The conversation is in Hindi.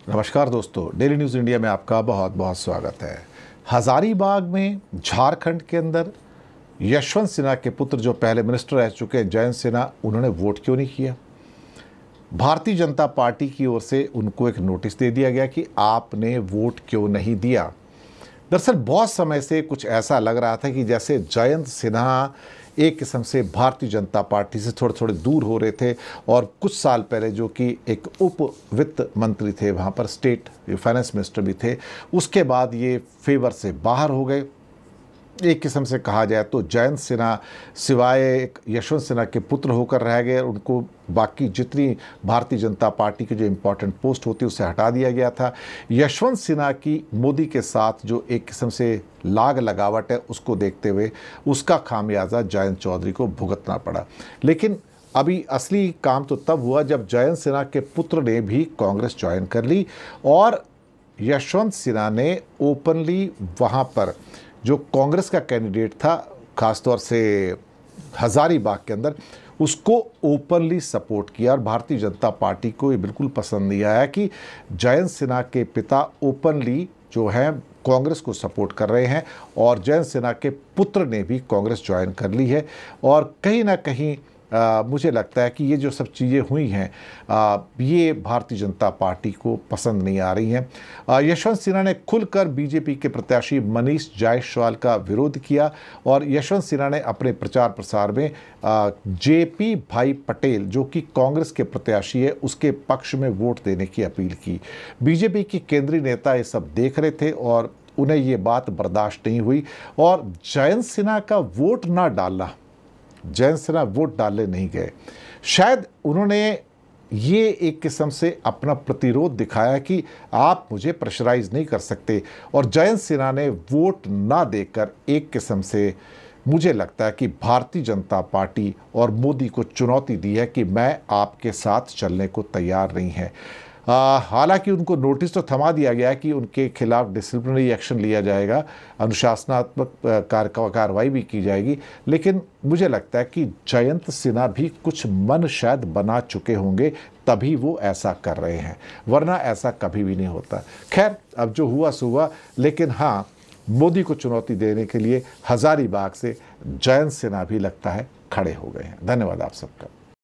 नमस्कार दोस्तों, डेली न्यूज़ इंडिया में आपका बहुत बहुत स्वागत है। हजारीबाग में झारखंड के अंदर यशवंत सिन्हा के पुत्र जो पहले मिनिस्टर रह चुके हैं जयंत सिन्हा, उन्होंने वोट क्यों नहीं किया? भारतीय जनता पार्टी की ओर से उनको एक नोटिस दे दिया गया कि आपने वोट क्यों नहीं दिया। दरअसल बहुत समय से कुछ ऐसा लग रहा था कि जैसे जयंत सिन्हा एक किस्म से भारतीय जनता पार्टी से थोड़े थोड़े दूर हो रहे थे और कुछ साल पहले जो कि एक उप वित्त मंत्री थे, वहाँ पर स्टेट फाइनेंस मिनिस्टर भी थे, उसके बाद ये फेवर से बाहर हो गए। एक किस्म से कहा जाए तो जयंत सिन्हा सिवाय एक यशवंत सिन्हा के पुत्र होकर रह गए। उनको बाकी जितनी भारतीय जनता पार्टी की जो इम्पोर्टेंट पोस्ट होती है उससे हटा दिया गया था। यशवंत सिन्हा की मोदी के साथ जो एक किस्म से लाग लगावट है, उसको देखते हुए उसका खामियाजा जयंत चौधरी को भुगतना पड़ा। लेकिन अभी असली काम तो तब हुआ जब जयंत सिन्हा के पुत्र ने भी कांग्रेस ज्वाइन कर ली और यशवंत सिन्हा ने ओपनली वहाँ पर जो कांग्रेस का कैंडिडेट था, खासतौर से हजारीबाग के अंदर, उसको ओपनली सपोर्ट किया। और भारतीय जनता पार्टी को ये बिल्कुल पसंद नहीं आया कि जयंत सिन्हा के पिता ओपनली जो है कांग्रेस को सपोर्ट कर रहे हैं और जयंत सिन्हा के पुत्र ने भी कांग्रेस ज्वाइन कर ली है। और कहीं ना कहीं मुझे लगता है कि ये जो सब चीज़ें हुई हैं, ये भारतीय जनता पार्टी को पसंद नहीं आ रही हैं। यशवंत सिन्हा ने खुलकर बीजेपी के प्रत्याशी मनीष जायसवाल का विरोध किया और यशवंत सिन्हा ने अपने प्रचार प्रसार में जेपी भाई पटेल जो कि कांग्रेस के प्रत्याशी है, उसके पक्ष में वोट देने की अपील की। बीजेपी की केंद्रीय नेता ये सब देख रहे थे और उन्हें ये बात बर्दाश्त नहीं हुई और जयंत सिन्हा का वोट ना डालना, जयंत सिन्हा वोट डालने नहीं गए। शायद उन्होंने ये एक किस्म से अपना प्रतिरोध दिखाया कि आप मुझे प्रेशराइज नहीं कर सकते। और जयंत सिन्हा ने वोट ना देकर एक किस्म से मुझे लगता है कि भारतीय जनता पार्टी और मोदी को चुनौती दी है कि मैं आपके साथ चलने को तैयार नहीं है। हालांकि उनको नोटिस तो थमा दिया गया है कि उनके खिलाफ डिसिप्लिनरी एक्शन लिया जाएगा, अनुशासनात्मक कार्रवाई भी की जाएगी। लेकिन मुझे लगता है कि जयंत सिन्हा भी कुछ मन शायद बना चुके होंगे, तभी वो ऐसा कर रहे हैं, वरना ऐसा कभी भी नहीं होता। खैर, अब जो हुआ सो हुआ। लेकिन हाँ, मोदी को चुनौती देने के लिए हजारीबाग से जयंत सिन्हा भी लगता है खड़े हो गए हैं। धन्यवाद आप सबका।